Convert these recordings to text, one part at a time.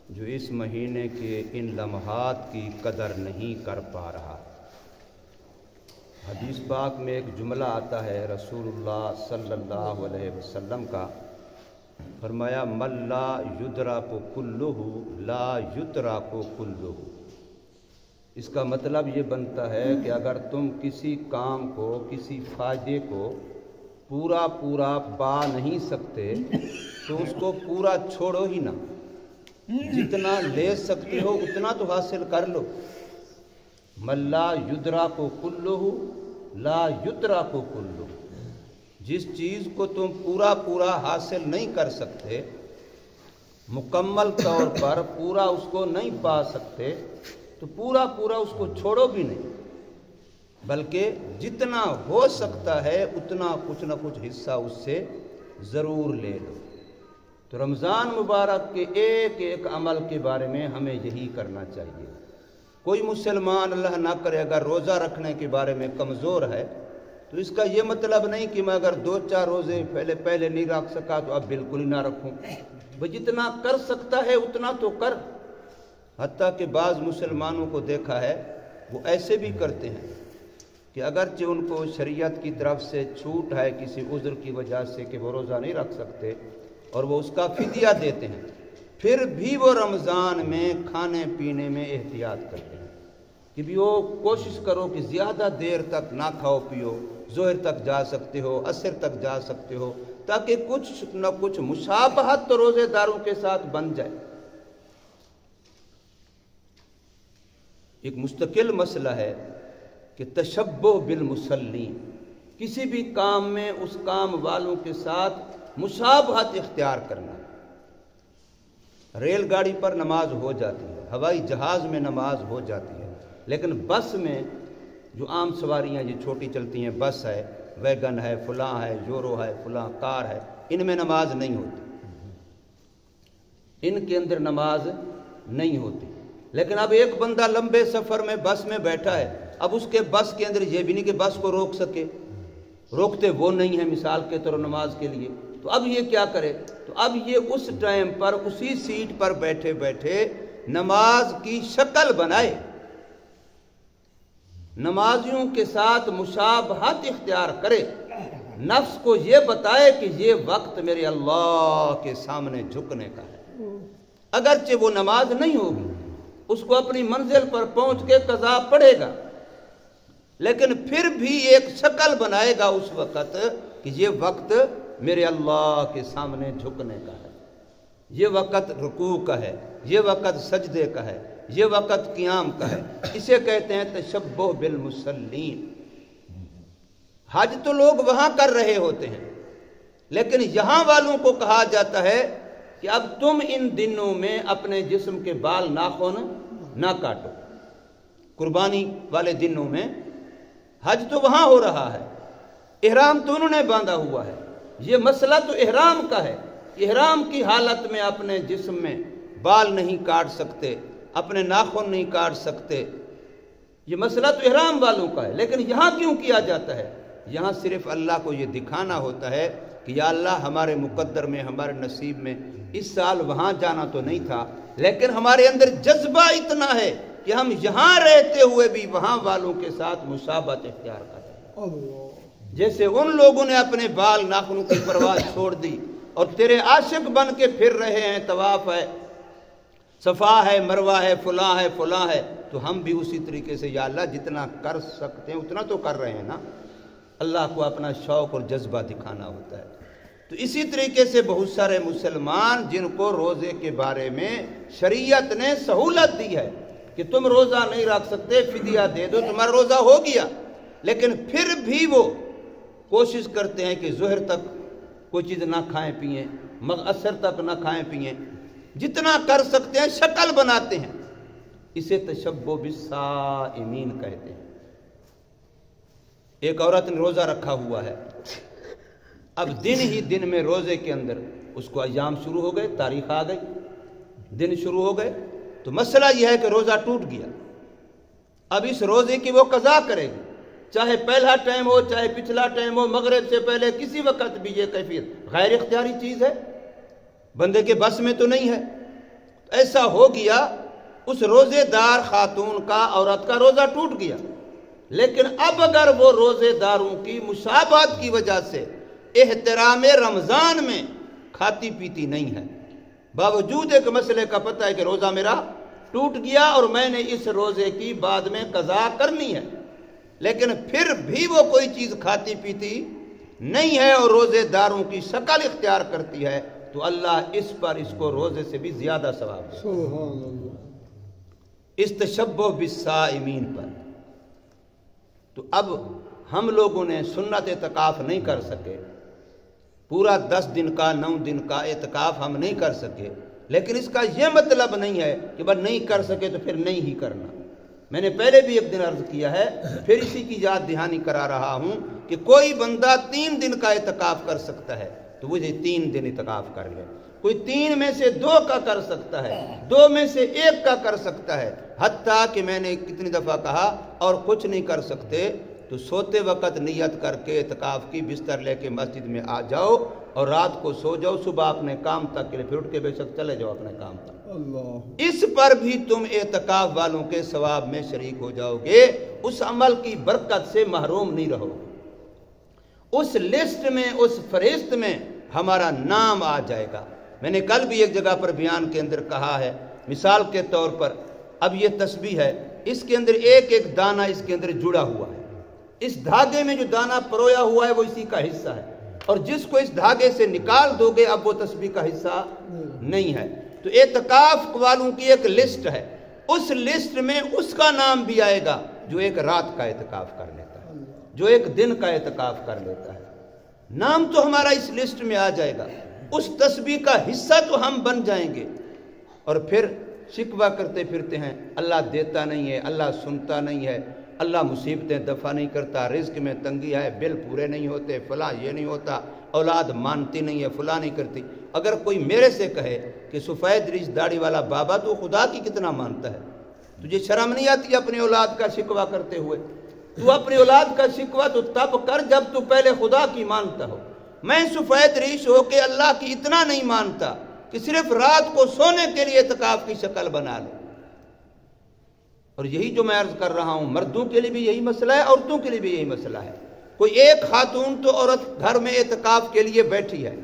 جو اس مہینے کے ان لمحات کی قدر نہیں کر پا رہا۔ حدیث پاک میں ایک جملہ آتا ہے رسول اللہ صلی اللہ علیہ وسلم کا، فرمایا من لا یدرک کلہ لا یترک کلہ۔ اس کا مطلب یہ بنتا ہے کہ اگر تم کسی کام کو، کسی فائدے کو پورا پا نہیں سکتے تو اس کو پورا چھوڑو ہی نہ، جتنا لے سکتے ہو اتنا تو حاصل کر لو۔ من لا یدرک کلہ لا یترک کلہ، جس چیز کو تم پورا حاصل نہیں کر سکتے، مکمل طور پر پورا اس کو نہیں پا سکتے، تو پورا اس کو چھوڑو بھی نہیں، بلکہ جتنا ہو سکتا ہے اتنا کچھ نہ کچھ حصہ اس سے ضرور لے لو۔ تو رمضان مبارک کے ایک عمل کے بارے میں ہمیں یہی کرنا چاہیے۔ کوئی مسلمان اللہ نہ کرے اگر روزہ رکھنے کے بارے میں کمزور ہے تو اس کا یہ مطلب نہیں کہ میں اگر 2-4 روزے پہلے نہیں رکھ سکا تو اب بالکل ہی نہ رکھوں۔ وہ جتنا کر سکتا ہے اتنا تو کر۔ حتیٰ کہ بعض مسلمانوں کو دیکھا ہے وہ ایسے بھی کرتے ہیں کہ اگرچہ ان کو شریعت کی طرف سے چھوٹ ہے کسی عذر کی وجہ سے کہ وہ روزہ نہیں رکھ سکتے اور وہ اس کا فدیہ دیتے ہیں، پھر بھی وہ رمضان میں کھانے پینے میں احتیاط کرتے ہیں کہ بھی وہ کوشش کرو کہ زیادہ دیر تک نہ کھاؤ پیو، ظہر تک جا سکتے ہو، عصر تک جا سکتے ہو، تاکہ کچھ نہ کچھ مشابہت تو روزے داروں کے ساتھ بن جائے۔ ایک مستقل مسئلہ ہے کہ تشبہ بالمصلین، کسی بھی کام میں اس کام والوں کے ساتھ مشابہت اختیار کرنا۔ ریل گاڑی پر نماز ہو جاتی ہے، ہوائی جہاز میں نماز ہو جاتی ہے، لیکن بس میں جو عام سواریاں جو چھوٹی چلتی ہیں، بس ہے، ویگن ہے، فلاں ہے، یورو ہے، فلاں کار ہے، ان میں نماز نہیں ہوتی، ان کے اندر نماز نہیں ہوتی۔ لیکن اب ایک بندہ لمبے سفر میں بس میں بیٹھا ہے، اب اس کے بس کے اندر یہ بھی نہیں کہ بس کو روک سکے، روکتے وہ نہیں ہیں مثال کے طور نماز کے لیے، تو اب یہ کیا کرے؟ تو اب یہ اس ٹائم پر اسی سیٹ پر بیٹھے نماز کی شکل بنائے، نمازیوں کے ساتھ مشابہت اختیار کرے، نفس کو یہ بتائے کہ یہ وقت میرے اللہ کے سامنے جھکنے کا ہے۔ اگرچہ وہ نماز نہیں ہوگی، اس کو اپنی منزل پر پہنچ کے قضا پڑے گا، لیکن پھر بھی ایک شکل بنائے گا اس وقت کہ یہ وقت میرے اللہ کے سامنے جھکنے کا ہے، یہ وقت رکوع کا ہے، یہ وقت سجدے کا ہے، یہ وقت قیام کا ہے۔ اسے کہتے ہیں تشبہ بالمصلین۔ حج تو لوگ وہاں کر رہے ہوتے ہیں، لیکن یہاں والوں کو کہا جاتا ہے کہ اب تم ان دنوں میں اپنے جسم کے بال ناخن نہ کاٹو۔ قربانی والے دنوں میں حج تو وہاں ہو رہا ہے، احرام تو انہوں نے باندھا ہوا ہے، یہ مسئلہ تو احرام کا ہے۔ احرام کی حالت میں اپنے جسم میں بال نہیں کاٹ سکتے، اپنے ناخن نہیں کاٹ سکتے، یہ مسئلہ تو احرام والوں کا ہے۔ لیکن یہاں کیوں کیا جاتا ہے؟ یہاں صرف اللہ کو یہ دکھانا ہوتا ہے کہ یا اللہ ہمارے مقدر میں، ہمارے نصیب میں اس سال وہاں جانا تو نہیں تھا، لیکن ہمارے اندر جذبہ اتنا ہے کہ ہم یہاں رہتے ہوئے بھی وہاں والوں کے ساتھ مشابہت اختیار کرتے ہیں۔ جیسے ان لوگوں نے اپنے بال ناخنوں کی پرواہ چھوڑ دی اور تیرے عاشق بن کے پھر رہے ہیں، طواف ہے، صفا ہے، مروہ ہے، فلاں ہے، تو ہم بھی اسی طریقے سے یا اللہ جتنا کر سکتے ہیں اتنا تو کر رہے ہیں نا۔ اللہ کو اپنا شوق اور جذبہ دکھانا ہوتا ہے۔ تو اسی طریقے سے بہت سارے مسلمان جن کو روزے کے بارے میں شریعت نے سہولت دی ہے کہ تم روزہ نہیں رکھ سکتے، فدیہ دے دو، تمہارا روزہ ہو گیا، لیکن پھر بھی وہ کوشش کرتے ہیں کہ ظہر تک کوئی چیز نہ کھائیں پئیں، عصر تک نہ کھائیں پئیں، جتنا کر سکتے ہیں شکل بناتے ہیں۔ اسے تشبہ بالصائمین کہتے ہیں۔ ایک عورت نے روزہ رکھا ہوا ہے، اب دن ہی دن میں روزے کے اندر اس کو ایام شروع ہو گئے، تاریخ آ گئی، دن شروع ہو گئے، تو مسئلہ یہ ہے کہ روزہ ٹوٹ گیا۔ اب اس روزے کی وہ قضا کرے گی، چاہے پہلا ٹائم ہو چاہے پچھلا ٹائم ہو، مغرب سے پہلے کسی وقت بھی، یہ کیفیت غیر اختیاری چیز ہے، بندے کے بس میں تو نہیں ہے۔ ایسا ہو گیا اس روزے دار خاتون کا، عورت کا روزہ ٹوٹ گیا، لیکن اب اگر وہ روزے داروں کی مشابہت کی وجہ سے احترام رمضان میں کھاتی پیتی نہیں ہے، باوجود ایک مسئلے کا پتہ ہے کہ روزہ میرا ٹوٹ گیا اور میں نے اس روزے کی بعد میں قضا کرنی ہے، لیکن پھر بھی وہ کوئی چیز کھاتی پیتی نہیں ہے اور روزے داروں کی شکل اختیار کرتی ہے، تو اللہ اس پر اس کو روزے سے بھی زیادہ ثواب دے۔ سبحان اللہ۔ اس تشبہ بالصائمین پر تو اب ہم لوگوں نے سنت اعتکاف نہیں کر سکے، پورا 10 دن کا 9 دن کا اعتکاف ہم نہیں کر سکے، لیکن اس کا یہ مطلب نہیں ہے کہ بس نہیں کر سکے تو پھر نہیں ہی کرنا۔ میں نے پہلے بھی ایک دن عرض کیا ہے، پھر اسی کی یاد دہانی کرا رہا ہوں کہ کوئی بندہ 3 دن کا اعتکاف کر سکتا ہے تو وہ 3 دن اعتکاف کر لے، کوئی 3 میں سے 2 کا کر سکتا ہے، 2 میں سے 1 کا کر سکتا ہے، حتیٰ کہ میں نے کتنی دفعہ کہا اور کچھ نہیں کر سکتے تو سوتے وقت نیت کر کے اعتکاف کی بستر لے کے مسجد میں آ جاؤ اور رات کو سو جاؤ، صبح اپنے کام تک کے لیے پھر اٹھ کے بے شک چلے جاؤ اپنے کام تک۔ اللہ، اس پر بھی تم اعتکاف والوں کے ثواب میں شریک ہو جاؤ گے، اس عمل کی برکت سے محروم نہیں رہو گے، اس لسٹ میں اس فہرست میں ہمارا نام آ جائے گا۔ میں نے کل بھی ایک جگہ پر بیان کے اندر کہا ہے، مثال کے طور پر اب یہ تسبیح ہے، اس کے اندر ایک ایک دانہ اس کے اندر جڑا ہوا ہے، اس دھاگے میں جو دانہ پرویا ہوا ہے وہ اسی کا حصہ ہے، اور جس کو اس دھاگے سے نکال دو گے اب وہ تسبیح کا حصہ نہیں ہے۔ تو اعتکاف والوں کی ایک لسٹ ہے، اس لسٹ میں اس کا نام بھی آئے گا جو ایک رات کا اعتکاف کر لیتا ہے، جو ایک دن کا اعتکاف کر لیتا ہے، نام تو ہمارا اس لسٹ میں آ جائے گا، اس تسبیح کا حصہ تو ہم بن جائیں گے۔ اور پھر شکوہ کرتے پھرتے ہیں اللہ دیتا نہیں ہے، اللہ سنتا نہیں ہے، اللہ مصیبتیں دفع نہیں کرتا، رزق میں تنگی ہے، بل پورے نہیں ہوتے، فلاں یہ نہیں ہوتا، اولاد مانتی نہیں ہے، فلاں نہیں کرتی۔ اگر کوئی میرے سے کہے کہ سفید ریش داڑھی والا بابا تو خدا کی کتنا مانتا ہے، تجھے شرم نہیں آتی اپنی اولاد کا شکوہ کرتے ہوئے؟ تو اپنی اولاد کا شکوہ تو تب کر جب تو پہلے خدا کی مانتا ہو۔ میں سفید ریش ہو کے اللہ کی اتنا نہیں مانتا کہ صرف رات کو سونے کے لیے اعتکاف کی شکل بنا لوں۔ اور یہی جو میں عرض کر رہا ہوں، مردوں کے لیے بھی یہی مسئلہ ہے، عورتوں کے لیے بھی یہی مسئلہ ہے۔ کوئی ایک خاتون تو عورت گھر میں اعتکاف کے لیے بیٹھی ہے،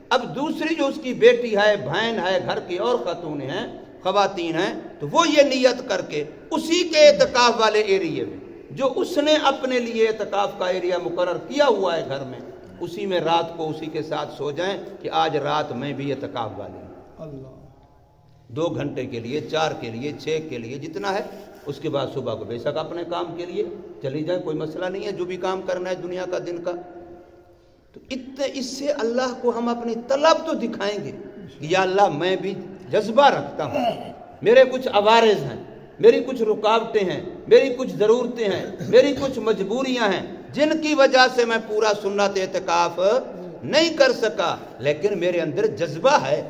اب دوسری جو اس کی بیٹی ہے، بہن ہے، گھر کی اور خاتونیں ہیں، خواتین ہیں، تو وہ یہ نیت کر کے اسی کے اعتکاف والے ایریے میں جو اس نے اپنے لیے اعتکاف کا ایریا مقرر کیا ہوا ہے گھر میں، اسی میں رات کو اسی کے ساتھ سو جائیں کہ آج رات میں بھی اعتکاف والی ہوں، اللہ، 2 گھنٹے کے لیے، 4 کے لیے، 6 کے لیے، جتنا ہے، اس کے بعد صبح کو بے شک اپنے کام کے لیے چلی جائیں، کوئی مسئلہ نہیں ہے، جو بھی کام کرنا ہے دنیا کا دن کا۔ تو اس سے اللہ کو ہم اپنی طلب تو دکھائیں گے کہ یا اللہ میں بھی جذبہ رکھتا ہوں، میرے کچھ عوارض ہیں، میری کچھ رکاوٹیں ہیں، میری کچھ ضرورتیں ہیں، میری کچھ مجبوریاں ہیں جن کی وجہ سے میں پورا سنت اعتکاف نہیں کر سکا، لیکن میرے اندر جذبہ ہے،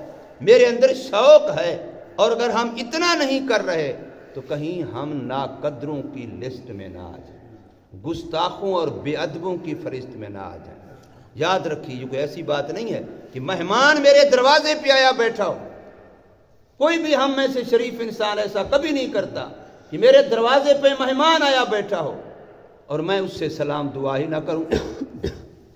میرے اندر شوق ہے، اور اگر ہم اتنا نہیں کر رہے تو کہیں ہم ناقدروں کی لسٹ میں نہ آ جائیں، گستاخوں اور بے ادبوں کی فہرست میں نہ آ جائیں۔ یاد رکھیے یہ کوئی ایسی بات نہیں ہے کہ مہمان میرے دروازے پہ آیا بیٹھا ہو، کوئی بھی ہم میں سے شریف انسان ایسا کبھی نہیں کرتا کہ میرے دروازے پہ مہمان آیا بیٹھا ہو اور میں اس سے سلام دعا ہی نہ کروں،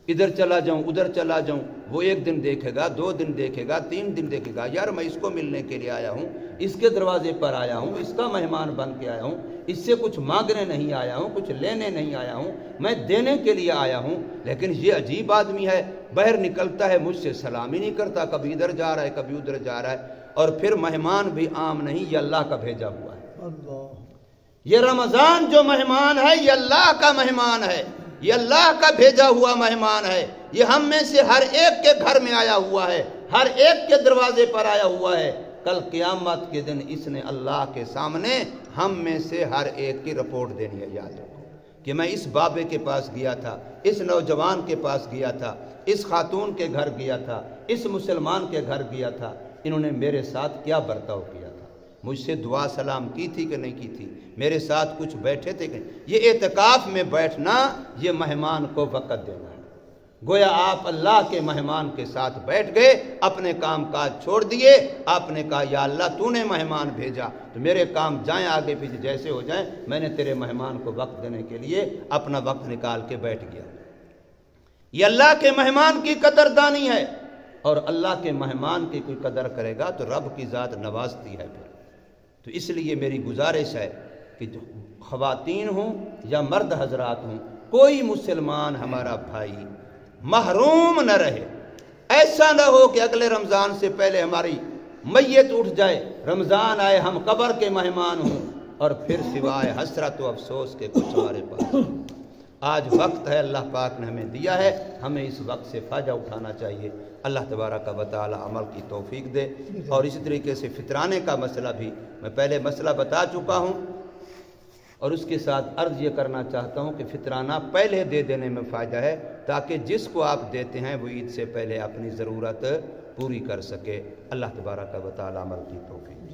ادھر چلا جاؤں ادھر چلا جاؤں، وہ 1 دن دیکھے گا، 2 دن دیکھے گا، 3 دن دیکھے گا، یار میں اس کو ملنے کے لیے آیا ہوں، اس کے دروازے پر آیا ہوں، اس کا مہمان بن کے آیا ہوں، اس سے کچھ مانگنے نہیں آیا ہوں، کچھ لینے نہیں آیا ہوں، میں دینے کے لیے آیا ہوں، لیکن یہ عجیب آدمی ہے، باہر نکلتا ہے مجھ سے سلام ہی نہیں کرتا، کبھی ادھر جا رہا ہے کبھی ادھر جا رہا ہے، اور پھر مہمان بھی عام نہیں، یہ اللہ کا بھیجا ہوا ہے۔ اللہ، یہ رمضان جو مہمان ہے یہ اللہ کا مہمان ہے، یہ اللہ کا بھیجا ہوا مہمان ہے، یہ ہم میں سے ہر ایک کے گھر میں آیا ہوا ہے، ہر ایک کے دروازے پر آیا ہوا ہے۔ کل قیامت کے دن اس نے اللہ کے سامنے ہم میں سے ہر ایک کی رپورٹ دینی ہے۔ یاد رکھو کہ میں اس بابے کے پاس گیا تھا، اس نوجوان کے پاس گیا تھا، اس خاتون کے گھر گیا تھا، اس مسلمان کے گھر گیا تھا، انہوں نے میرے ساتھ کیا برتاؤ کیا تھا، مجھ سے دعا سلام کی تھی کہ نہیں کی تھی، میرے ساتھ کچھ بیٹھے تھے کہ نہیں۔ یہ اعتکاف میں بیٹھنا یہ مہمان کو وقت دینا ہے، گویا آپ اللہ کے مہمان کے ساتھ بیٹھ گئے، اپنے کام کاج چھوڑ دیے، آپ نے کہا یا اللہ تو نے مہمان بھیجا تو میرے کام جائیں آگے پیچھے جیسے ہو جائیں، میں نے تیرے مہمان کو وقت دینے کے لیے اپنا وقت نکال کے بیٹھ گیا۔ یہ اللہ کے مہمان کی قدر دانی ہے، اور اللہ کے مہمان کی کوئی قدر کرے گا تو رب کی ذات نوازتی ہے پھر۔ تو اس لیے میری گزارش ہے کہ جو خواتین ہوں یا مرد حضرات ہوں، کوئی مسلمان ہمارا بھائی محروم نہ رہے۔ ایسا نہ ہو کہ اگلے رمضان سے پہلے ہماری میت اٹھ جائے، رمضان آئے ہم قبر کے مہمان ہوں، اور پھر سوائے حسرت و افسوس کے کچھ ہمارے پاس۔ آج وقت ہے اللہ پاک نے ہمیں دیا ہے، ہمیں اس وقت سے فائدہ اٹھانا چاہیے۔ اللہ تبارک و تعالی عمل کی توفیق دے۔ اور اسی طریقے سے فطرانے کا مسئلہ بھی میں پہلے مسئلہ بتا چکا ہوں، اور اس کے ساتھ عرض یہ کرنا چاہتا ہوں کہ فطرانہ پہلے دے دینے میں فائدہ ہے، تاکہ جس کو آپ دیتے ہیں وہ عید سے پہلے اپنی ضرورت پوری کر سکے۔ اللہ تبارک و تعالی عمل کی توفیق